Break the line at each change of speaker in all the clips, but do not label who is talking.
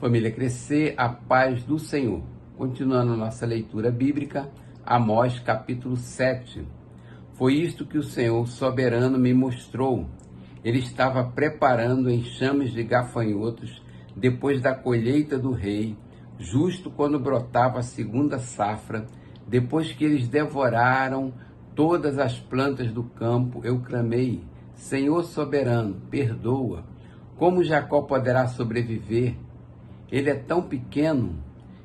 Família Crescer, a paz do Senhor. Continuando nossa leitura bíblica, Amós capítulo 7. Foi isto que o Senhor soberano me mostrou. Ele estava preparando enxames de gafanhotos depois da colheita do rei, justo quando brotava a segunda safra. Depois que eles devoraram todas as plantas do campo, eu clamei: Senhor soberano, perdoa. Como Jacó poderá sobreviver? Ele é tão pequeno.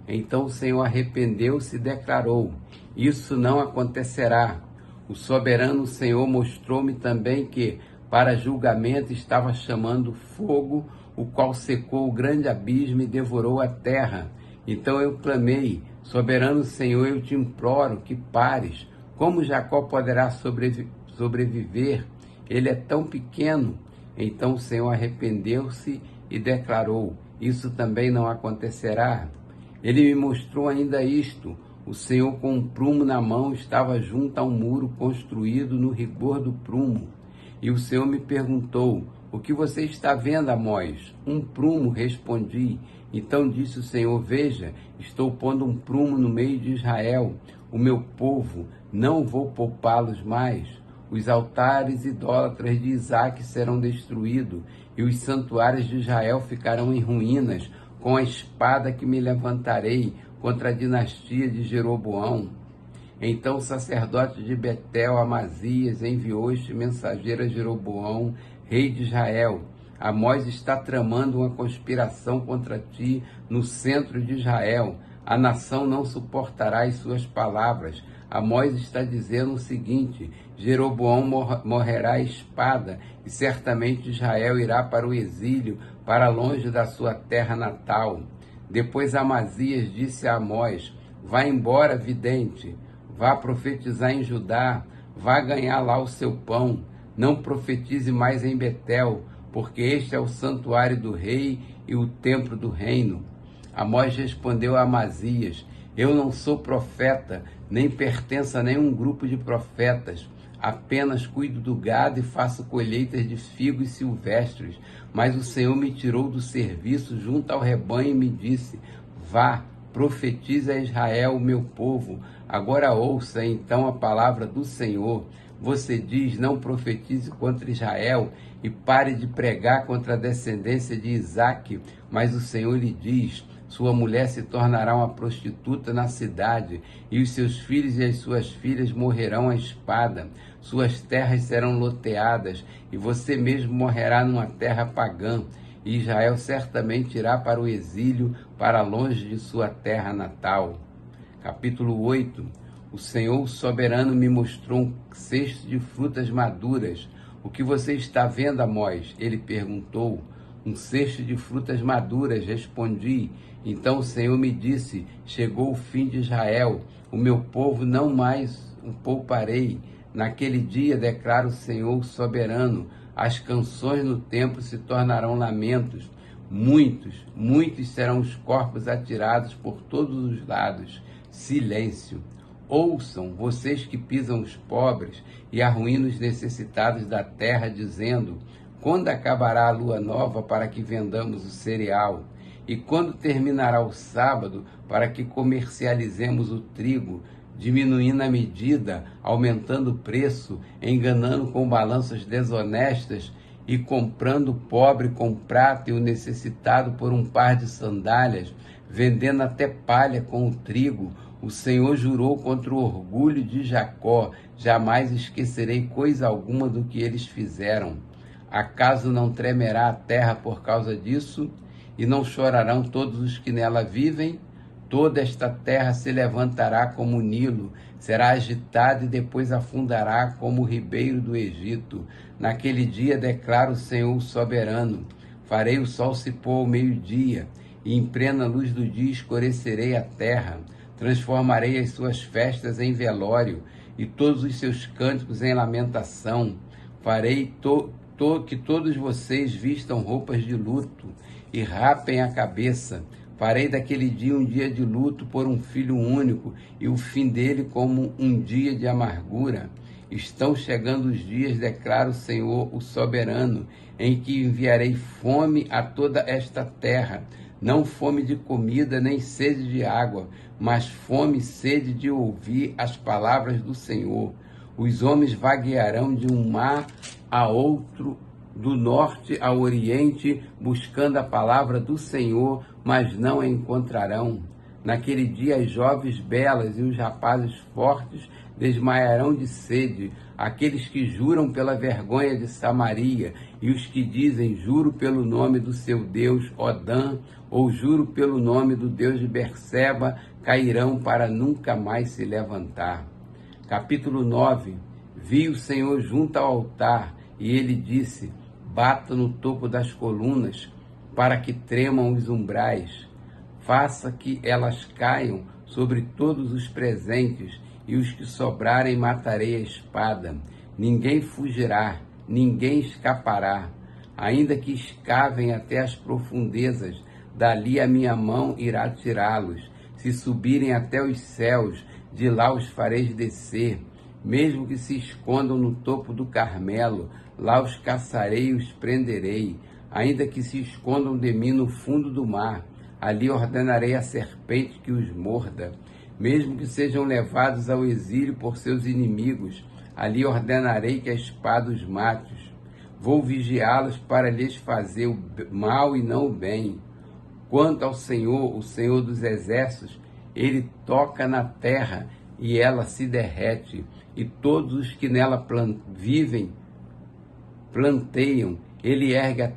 Então o Senhor arrependeu-se e declarou: isso não acontecerá. O soberano Senhor mostrou-me também que para julgamento estava chamando fogo, o qual secou o grande abismo e devorou a terra. Então eu clamei: soberano Senhor, eu te imploro que pares. Como Jacó poderá sobreviver? Ele é tão pequeno. Então o Senhor arrependeu-se e declarou: isso também não acontecerá. Ele me mostrou ainda isto: o Senhor com um prumo na mão estava junto a um muro construído no rigor do prumo. E o Senhor me perguntou: o que você está vendo, Amós? Um prumo, respondi. Então disse o Senhor: veja, estou pondo um prumo no meio de Israel, o meu povo, não vou poupá-los mais. Os altares idólatras de Isaque serão destruídos, e os santuários de Israel ficarão em ruínas, com a espada que me levantarei contra a dinastia de Jeroboão. Então o sacerdote de Betel, Amazias, enviou este mensageiro a Jeroboão, rei de Israel: Amós está tramando uma conspiração contra ti no centro de Israel. A nação não suportará as suas palavras. Amós está dizendo o seguinte: Jeroboão morrerá à espada, e certamente Israel irá para o exílio, para longe da sua terra natal. Depois Amazias disse a Amós: vá embora, vidente, vá profetizar em Judá, vá ganhar lá o seu pão. Não profetize mais em Betel, porque este é o santuário do rei e o templo do reino. Amós respondeu a Amazias: eu não sou profeta, nem pertenço a nenhum grupo de profetas. Apenas cuido do gado e faço colheitas de figos silvestres. Mas o Senhor me tirou do serviço junto ao rebanho e me disse: vá, profetize a Israel, o meu povo. Agora ouça então a palavra do Senhor. Você diz: não profetize contra Israel e pare de pregar contra a descendência de Isaque. Mas o Senhor lhe diz: sua mulher se tornará uma prostituta na cidade, e os seus filhos e as suas filhas morrerão à espada. Suas terras serão loteadas, e você mesmo morrerá numa terra pagã. E Israel certamente irá para o exílio, para longe de sua terra natal. Capítulo 8. O Senhor soberano me mostrou um cesto de frutas maduras. O que você está vendo, Amós? Ele perguntou. Um cesto de frutas maduras, respondi. Então o Senhor me disse: chegou o fim de Israel, o meu povo não mais o pouparei. Naquele dia, declara o Senhor soberano, as canções no templo se tornarão lamentos. Muitos serão os corpos atirados por todos os lados. Silêncio. Ouçam, vocês que pisam os pobres e arruinam os necessitados da terra, dizendo: quando acabará a lua nova para que vendamos o cereal? E quando terminará o sábado para que comercializemos o trigo, diminuindo a medida, aumentando o preço, enganando com balanças desonestas e comprando o pobre com prata e o necessitado por um par de sandálias, vendendo até palha com o trigo? O Senhor jurou contra o orgulho de Jacó: jamais esquecerei coisa alguma do que eles fizeram. Acaso não tremerá a terra por causa disso? E não chorarão todos os que nela vivem? Toda esta terra se levantará como o Nilo, será agitada e depois afundará como o ribeiro do Egito. Naquele dia, declara o Senhor soberano: farei o sol se pôr ao meio-dia, e em plena luz do dia escurecerei a terra. Transformarei as suas festas em velório, e todos os seus cânticos em lamentação. Farei que todos vocês vistam roupas de luto e rapem a cabeça. Farei daquele dia um dia de luto por um filho único, e o fim dele como um dia de amargura. Estão chegando os dias, declara o Senhor, o soberano, em que enviarei fome a toda esta terra. não fome de comida, nem sede de água, mas fome e sede de ouvir as palavras do Senhor. Os homens vaguearão de um mar a outro, do norte ao oriente, buscando a palavra do Senhor, mas não a encontrarão. Naquele dia as jovens belas e os rapazes fortes desmaiarão de sede, aqueles que juram pela vergonha de Samaria, e os que dizem, juro pelo nome do seu Deus, Odã, ou juro pelo nome do Deus de Berseba, cairão para nunca mais se levantar. Capítulo 9. Vi o Senhor junto ao altar, e ele disse, bata no topo das colunas, para que tremam os umbrais. Faça que elas caiam sobre todos os presentes, e os que sobrarem matarei a espada. Ninguém fugirá, ninguém escapará. Ainda que escavem até as profundezas, dali a minha mão irá tirá-los. Se subirem até os céus, de lá os fareis descer. Mesmo que se escondam no topo do Carmelo, lá os caçarei e os prenderei. Ainda que se escondam de mim no fundo do mar, ali ordenarei à serpente que os morda. Mesmo que sejam levados ao exílio por seus inimigos, ali ordenarei que a espada os mate. Vou vigiá-los para lhes fazer o mal e não o bem. Quanto ao Senhor, o Senhor dos exércitos, ele toca na terra e ela se derrete, e todos os que nela vivem planteiam. Ele ergue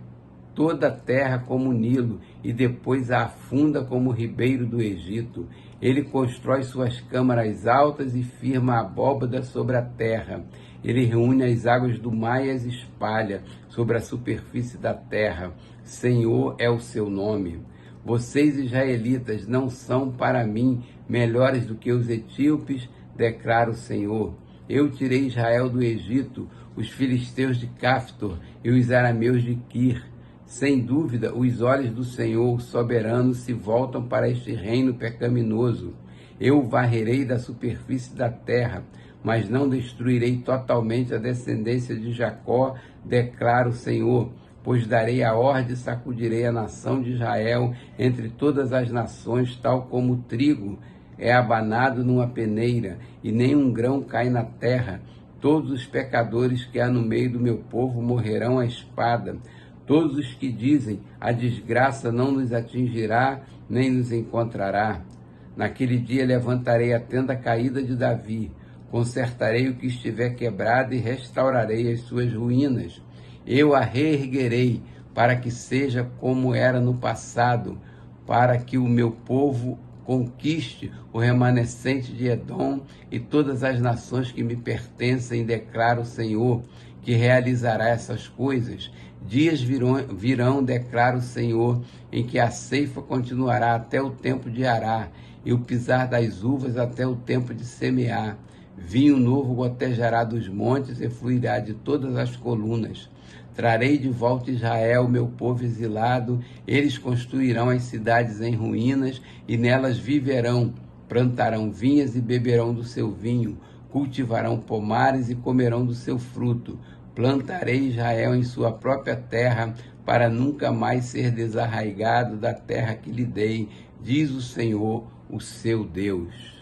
toda a terra como o Nilo, e depois a afunda como o ribeiro do Egito. Ele constrói suas câmaras altas e firma a abóbada sobre a terra. Ele reúne as águas do mar e as espalha sobre a superfície da terra. Senhor é o seu nome. Vocês, israelitas, não são para mim melhores do que os etíopes, declara o Senhor. Eu tirei Israel do Egito, os filisteus de Caftor e os arameus de Quir. Sem dúvida, os olhos do Senhor soberano se voltam para este reino pecaminoso. Eu o varrerei da superfície da terra, mas não destruirei totalmente a descendência de Jacó, declara o Senhor, pois darei a ordem e sacudirei a nação de Israel entre todas as nações, tal como o trigo é abanado numa peneira, e nenhum grão cai na terra. Todos os pecadores que há no meio do meu povo morrerão à espada. Todos os que dizem, a desgraça não nos atingirá, nem nos encontrará. Naquele dia levantarei a tenda caída de Davi, consertarei o que estiver quebrado e restaurarei as suas ruínas. Eu a reerguerei, para que seja como era no passado, para que o meu povo conquiste o remanescente de Edom e todas as nações que me pertencem, declara o Senhor, que realizará essas coisas. Dias virão, declara o Senhor, em que a ceifa continuará até o tempo de arar, e o pisar das uvas até o tempo de semear. Vinho novo gotejará dos montes e fluirá de todas as colunas. Trarei de volta Israel, meu povo exilado, eles construirão as cidades em ruínas e nelas viverão, plantarão vinhas e beberão do seu vinho, cultivarão pomares e comerão do seu fruto. Plantarei Israel em sua própria terra, para nunca mais ser desarraigado da terra que lhe dei, diz o Senhor, o seu Deus.